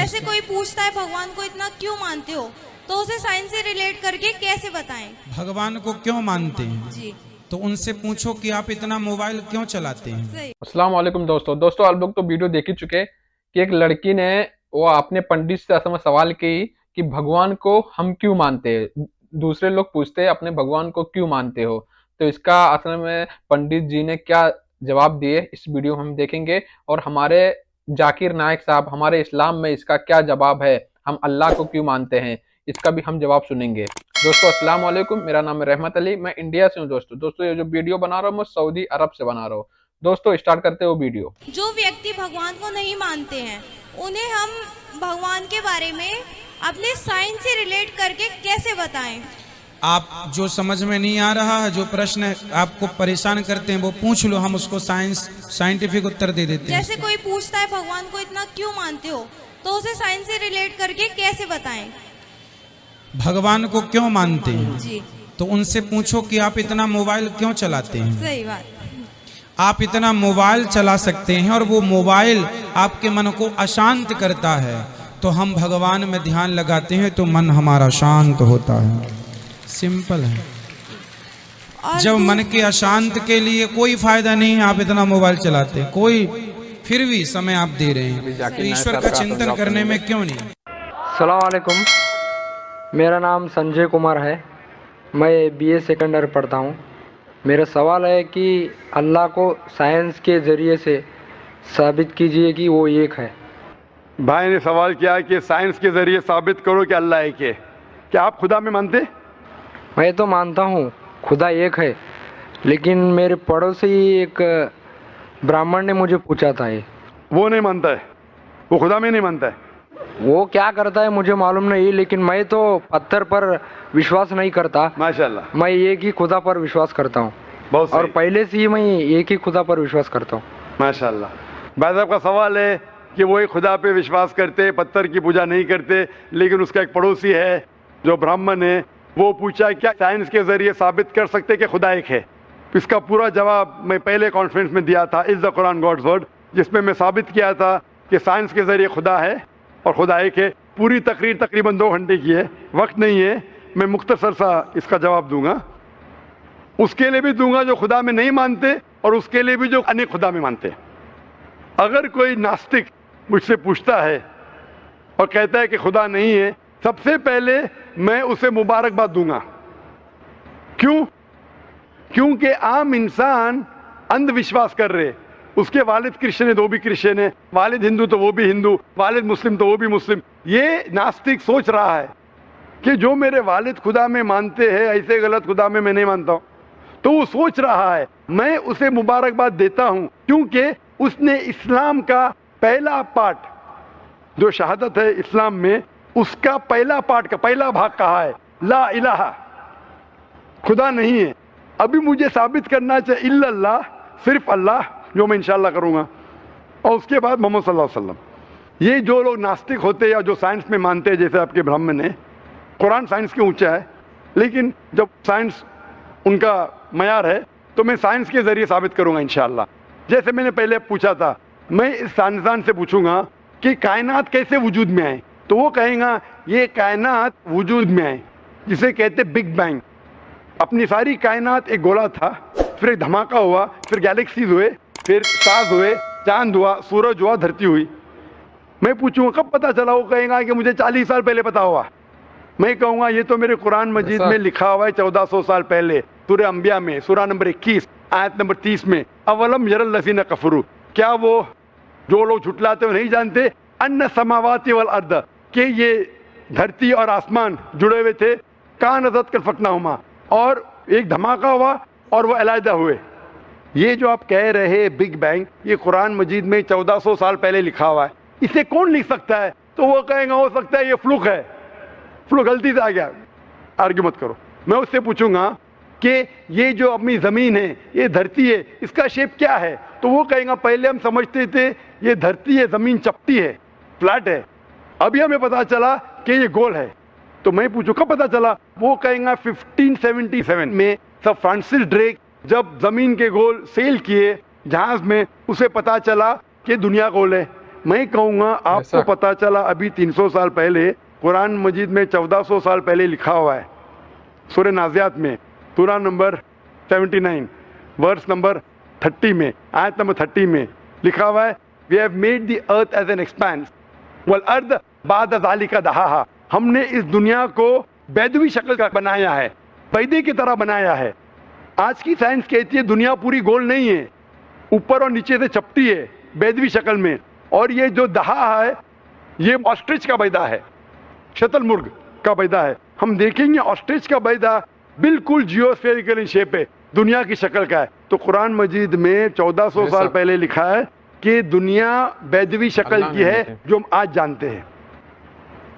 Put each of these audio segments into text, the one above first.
जैसे कोई पूछता है भगवान को इतना क्यों मानते हो, तो उसे साइंस से रिलेट करके कैसे बताएं? भगवान को क्यों मानते हैं जी तो उनसे पूछो कि आप इतना मोबाइल क्यों चलाते हैं। सही। अस्सलाम वालेकुम दोस्तों आप लोग तो वीडियो देख ही चुके कि एक लड़की ने वो अपने पंडित से असल में सवाल की कि भगवान को हम क्यों मानते हैं। दूसरे लोग पूछते हैं अपने भगवान को क्यों मानते हो, तो इसका असल में पंडित जी ने क्या जवाब दिए इस वीडियो में हम देखेंगे। और हमारे जाकिर नायक साहब हमारे इस्लाम में इसका क्या जवाब है, हम अल्लाह को क्यों मानते हैं, इसका भी हम जवाब सुनेंगे। दोस्तों अस्सलाम वालेकुम, मेरा नाम है रहमत अली, मैं इंडिया से हूँ। दोस्तों ये जो वीडियो बना रहा हूँ मैं सऊदी अरब से बना रहा हूँ। दोस्तों स्टार्ट करते हो वीडियो। जो व्यक्ति भगवान को नहीं मानते हैं उन्हें हम भगवान के बारे में अपने साइंस से रिलेट करके कैसे बताएं? आप जो समझ में नहीं आ रहा है, जो प्रश्न आपको परेशान करते हैं वो पूछ लो, हम उसको साइंटिफिक उत्तर दे देते हैं। जैसे कोई पूछता है भगवान को इतना क्यों मानते हो, तो उसे साइंस से रिलेट करके कैसे बताएं? भगवान को क्यों मानते हैं जी तो उनसे पूछो कि आप इतना मोबाइल क्यों चलाते हैं। सही बात। आप इतना मोबाइल चला सकते हैं और वो मोबाइल आपके मन को अशांत करता है, तो हम भगवान में ध्यान लगाते हैं तो मन हमारा शांत होता है। सिंपल है। और जब मन के अशांत के लिए कोई फायदा नहीं है आप इतना मोबाइल चलाते हैं, कोई फिर भी समय आप दे रहे हैं, तो ईश्वर का चिंतन करने में क्यों नहीं। अस्सलाम वालेकुम, मेरा नाम संजय कुमार है, मैं बीए सेकंड ईयर पढ़ता हूँ। मेरा सवाल है कि अल्लाह को साइंस के ज़रिए से साबित कीजिए कि वो एक है। भाई ने सवाल किया कि साइंस के ज़रिए साबित करो कि अल्लाह एक है। क्या आप खुदा में मानते? मैं तो मानता हूँ खुदा एक है, लेकिन मेरे पड़ोसी एक ब्राह्मण ने मुझे पूछा था ये। वो नहीं मानता है, वो खुदा में नहीं मानता है। वो क्या करता है मुझे मालूम नहीं, लेकिन मैं तो पत्थर पर विश्वास नहीं करता। माशाल्लाह, मैं एक ही खुदा पर विश्वास करता हूँ, बहुत सही। और पहले से ही मैं एक ही खुदा पर विश्वास करता हूँ। माशाल्लाह। भाई साहब का सवाल है कि वो एक खुदा पे विश्वास करते, पत्थर की पूजा नहीं करते, लेकिन उसका एक पड़ोसी है जो ब्राह्मण है, वो पूछा क्या साइंस के ज़रिए साबित कर सकते कि खुदा एक है। इसका पूरा जवाब मैं पहले कॉन्फ्रेंस में दिया था, is the Quran God's word, जिसमें मैं साबित किया था कि साइंस के ज़रिए खुदा है और खुदा एक है। पूरी तकरीर तकरीबन 2 घंटे की है, वक्त नहीं है, मैं मुख्तसर सा इसका जवाब दूंगा। उसके लिए भी दूंगा जो खुदा में नहीं मानते, और उसके लिए भी जो अनेक खुदा में मानते हैं। अगर कोई नास्तिक मुझसे पूछता है और कहता है कि खुदा नहीं है, सबसे पहले मैं उसे मुबारकबाद दूंगा। क्यों? क्योंकि आम इंसान अंधविश्वास कर रहे। उसके वालिद क्रिश्चियन है तो वो भी क्रिश्चियन है, वालिद हिंदू तो वो भी हिंदू, वालिद मुस्लिम तो वो भी मुस्लिम। ये नास्तिक सोच रहा है कि जो मेरे वालिद खुदा में मानते हैं ऐसे गलत खुदा में मैं नहीं मानता हूँ। तो वो सोच रहा है, मैं उसे मुबारकबाद देता हूँ, क्योंकि उसने इस्लाम का पहला पार्ट जो शहादत है इस्लाम में, उसका पहला पार्ट का पहला भाग कहा है ला इलाहा, खुदा नहीं है। अभी मुझे साबित करना चाहिए इल्लल्लाह, सिर्फ अल्लाह, जो मैं इंशाल्लाह करूँगा, और उसके बाद मोहम्मद सल्लल्लाहु अलैहि वसल्लम। ये जो लोग नास्तिक होते हैं या जो साइंस में मानते हैं, जैसे आपके ब्राह्मण है, कुरान साइंस के ऊंचा है, लेकिन जब साइंस उनका मयार है तो मैं साइंस के ज़रिए साबित करूँगा इंशाल्लाह। जैसे मैंने पहले पूछा था, मैं इस साइंसदान से पूछूंगा कि कायनात कैसे वजूद में आए, तो वो कहेगा ये कायनात वजूद में आए जिसे कहते बिग बैंग। अपनी सारी कायनात एक गोला था, फिर एक धमाका हुआ, फिर गैलेक्सीज हुए, फिर स्टार्स हुए, चांद हुआ, सूरज हुआ, धरती हुई। मैं पूछूंगा कब पता चला, वो कहेगा कि मुझे 40 साल पहले पता हुआ। मैं कहूँगा ये तो मेरे कुरान मजीद में लिखा हुआ है 1400 साल पहले, सूरह अंबिया में, सूरह नंबर 21 आयत नंबर 30 में, अवलम यरल लज़ीना कफरू, क्या वो जो लोग झुटलाते हुए नहीं जानते, अन्ना समावाति वल अर्द, कि ये धरती और आसमान जुड़े हुए थे, कान अज़त कल फकनाहुमा, और एक धमाका हुआ और वो अलहदा हुए। ये जो आप कह रहे बिग बैंग, ये कुरान मजीद में 1400 साल पहले लिखा हुआ है, इसे कौन लिख सकता है? तो वो कहेगा हो सकता है ये फ्लूक है, फ्लूक गलती से आ गया। आर्ग्यू मत करो। मैं उससे पूछूंगा कि ये जो अपनी ज़मीन है, ये धरती है, इसका शेप क्या है? तो वो कहेगा पहले हम समझते थे ये धरती है, ज़मीन चपटी है, फ्लैट है, अभी हमें पता चला कि ये गोल है। तो मैं पूछूं कब पता चला? वो कहेगा 1577 में सर फ्रांसिस ड्रेक जब ज़मीन के गोल सेल किए जहाज़ में, उसे पता चला कि दुनिया गोल है। मैं कहूँगा आपको बेशक। पता चला अभी 300 साल पहले कुरान मजीद में 1400 साल पहले लिखा हुआ है, सूरह नाज़ियात में सूरा नंबर 79 वर्स नंबर 30 में, आयत नंबर 30 में लिखा हुआ है, we have made the earth as an expanse वल अर्द बाद ज़ालिका दहाहा। हमने इस दुनिया को बैदवी शक्ल का बनाया है, पैदे की तरह बनाया है। आज की साइंस कहती है दुनिया पूरी गोल नहीं है, ऊपर और नीचे से चपटी है बैदवी शक्ल में, और ये जो दहा है ये ऑस्ट्रिच का बैदा है, शतुरमुर्ग का बैदा है। हम देखेंगे ऑस्ट्रिच का बैदा बिल्कुल जियोस्फेरिकल इन शेप है, दुनिया की शक्ल का है। तो कुरान मजीद में 1400 साल पहले लिखा है कि दुनिया बैदवी शक्ल अल्लाह की ने है लिखे। जो हम आज जानते हैं।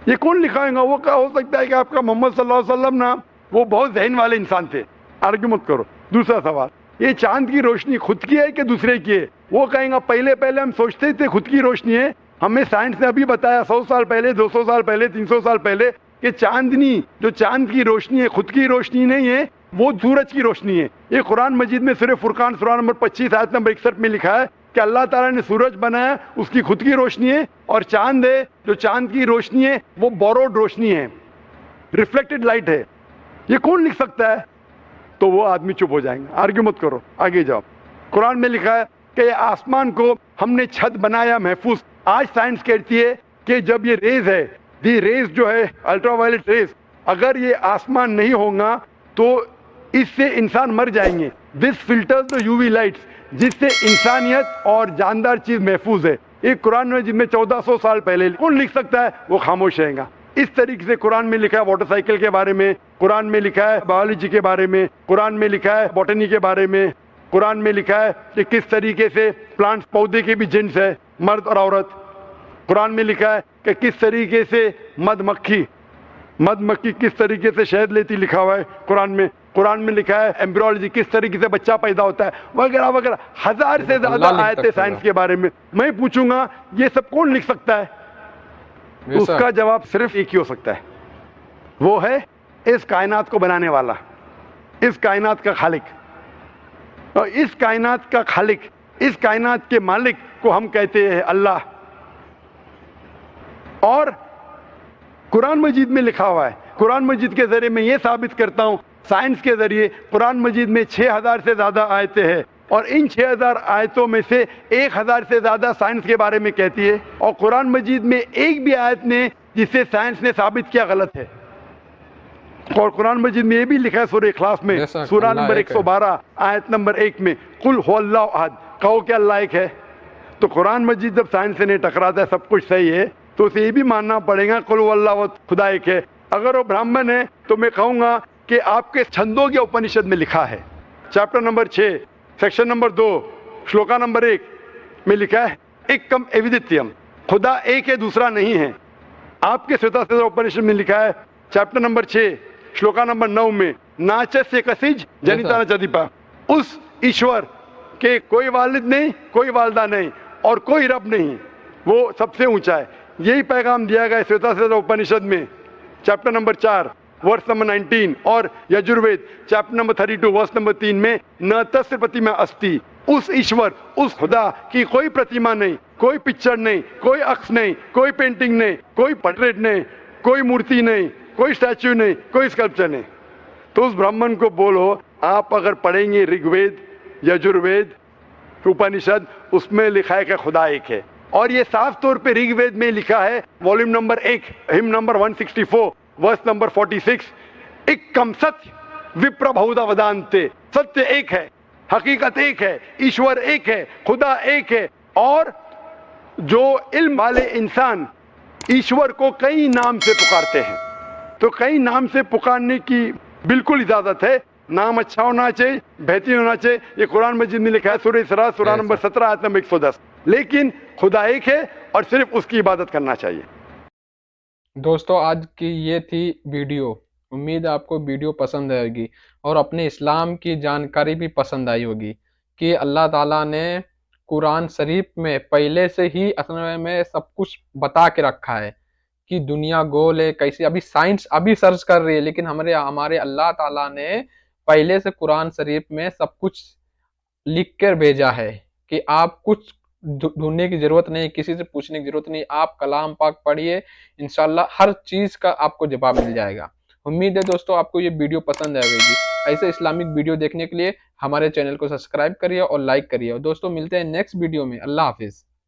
ये कौन लिखाएगा? वो क्या हो सकता है कि आपका मोहम्मद सल्लल्लाहु अलैहि वसल्लम ना वो बहुत जहन वाले इंसान थे, आर्ग्यू मत करो। दूसरा सवाल, ये चांद की रोशनी खुद की है कि दूसरे की है? वो कहेंगे पहले पहले हम सोचते थे खुद की रोशनी है, हमें साइंस ने अभी बताया 100 साल पहले, 200 साल पहले, 300 साल पहले कि चांदनी जो चांद की रोशनी है खुद की रोशनी नहीं है, वो सूरज की रोशनी है। ये कुरान मजीद में सूरह फुरकान सूरा नंबर 25 आयत नंबर 61 में लिखा है कि अल्लाह ताला ने सूरज बनाया, उसकी खुद की रोशनी है, और चांद है जो चांद की रोशनी है वो बोरोड रोशनी है, रिफ्लेक्टेड लाइट है। ये कौन लिख सकता है? तो वो आदमी चुप हो जाएंगे। आर्ग्यू मत करो, आगे जाओ। कुरान में लिखा है कि आसमान को हमने छत बनाया महफूज। आज साइंस कहती है कि जब ये रेज है, दी रेज जो है अल्ट्रावायलेट रेज, अगर ये आसमान नहीं होगा तो इससे इंसान मर जाएंगे। This filters the UV lights, जिससे इंसानियत और जानदार चीज महफूज है। एक कुरान में जिसमें 1400 साल पहले कौन लिख सकता है? वो खामोश रहेगा। इस तरीके से कुरान में लिखा है मोटरसाइकिल के बारे में, कुरान में लिखा है बायोलॉजी के बारे में, कुरान में लिखा है बॉटनी के बारे में, कुरान में लिखा है कि किस तरीके से प्लांट्स पौधे के भी जिन्स है, मर्द और औरत। कुरान में लिखा है कि किस तरीके से मधमक्खी किस तरीके से शहद लेती, लिखा हुआ है कुरान में। कुरान में लिखा है एम्ब्रियोलॉजी, किस तरीके से बच्चा पैदा होता है, वगैरह वगैरह। 1000 से ज्यादा आयतें साइंस के बारे में। मैं पूछूंगा ये सब कौन लिख सकता है? तो उसका जवाब सिर्फ एक ही हो सकता है, वो है इस कायनात को बनाने वाला, इस कायनात का खालिक। और इस कायनात का खालिक, इस कायनात के मालिक को हम कहते हैं अल्लाह। और कुरान मजीद में लिखा हुआ है, कुरान मजीद के जरिए मैं ये साबित करता हूं, साइंस के जरिए कुरान मजीद में 6000 से ज्यादा आयतें हैं, और इन 6000 आयतों में से 1000 से ज्यादा साइंस के बारे में कहती है, और कुरान मजीद में एक भी आयत ने जिसे साइंस ने साबित किया गलत है। और कुरान मजीद में ये भी लिखा है सूरह इखलास में सूरा नंबर 112 आयत नंबर 1 में, कुल हुवल्लाहु अहद, कहो कि अल्लाह एक है। तो कुरान मजीद जब साइंस से नहीं टकराता है, सब कुछ सही है, तो उसे ये भी मानना पड़ेगा कुल हुवल्लाहु अहद, खुदा एक है। अगर वो ब्राह्मण है तो मैं कहूँगा कि आपके छंदोग्य उपनिषद में लिखा है, chapter number 6 section number 2 shloka number 1 में लिखा है एकम एविदित्यम, खुदा एक है दूसरा नहीं है। आपके श्वेताश्वतर उपनिषद में लिखा है चैप्टर नंबर 6 श्लोका नंबर 9 में नाचस्य कसिज जनिता न चदीपा, उस ईश्वर के कोई वालिद नहीं, कोई वालदा नहीं और कोई रब नहीं, वो सबसे ऊंचा है। यही पैगाम दिया गया श्वेताश्वतर उपनिषद में चैप्टर नंबर 4 वर्स नंबर 19, और Yajurveda chapter number 32 verse number 3 में न तस्य प्रतिमा अस्ति, उस ईश्वर, उस खुदा की कोई प्रतिमा नहीं, कोई पिक्चर नहीं, कोई अक्स नहीं, कोई पेंटिंग नहीं, कोई पोर्ट्रेट नहीं, कोई मूर्ति नहीं, कोई स्टैच्यू नहीं, कोई स्कल्पचर नहीं। तो उस ब्राह्मण को बोलो, आप अगर पढ़ेंगे ऋग्वेद, यजुर्वेद, उपनिषद, उसमें लिखा है कि खुदा एक है। और ये साफ तौर पे ऋग्वेद में लिखा है volume number 1 hymn number 164 verse number 46, एकम सत्य विप्र बहुधा वदान्ते, सत्य एक है, हकीकत एक है, ईश्वर एक है, खुदा एक है। और जो इल्म वाले इंसान ईश्वर को कई नाम से पुकारते हैं, तो कई नाम से पुकारने की बिल्कुल इजाजत है। नाम अच्छा होना चाहिए, बेहतरीन होना चाहिए। ये कुरान मजीद में लिखा है सूरह इसरा सूरा नंबर 17 आयत नंबर 110। लेकिन खुदा एक है और सिर्फ उसकी इबादत करना चाहिए। दोस्तों आज की ये थी वीडियो, उम्मीद है आपको वीडियो पसंद आएगी और अपने इस्लाम की जानकारी भी पसंद आई होगी कि अल्लाह ताला ने कुरान शरीफ में पहले से ही असल में सब कुछ बता के रखा है कि दुनिया गोल है कैसे। अभी साइंस अभी सर्च कर रही है, लेकिन हमारे अल्लाह ताला ने पहले से कुरान शरीफ में सब कुछ लिख कर भेजा है कि आप कुछ ढूंढने की जरूरत नहीं, किसी से पूछने की जरूरत नहीं। आप कलाम पाक पढ़िए, इंशाल्लाह हर चीज का आपको जवाब मिल जाएगा। उम्मीद है दोस्तों आपको ये वीडियो पसंद आएगी। ऐसे इस्लामिक वीडियो देखने के लिए हमारे चैनल को सब्सक्राइब करिए और लाइक करिए। और दोस्तों मिलते हैं नेक्स्ट वीडियो में। अल्लाह हाफिज।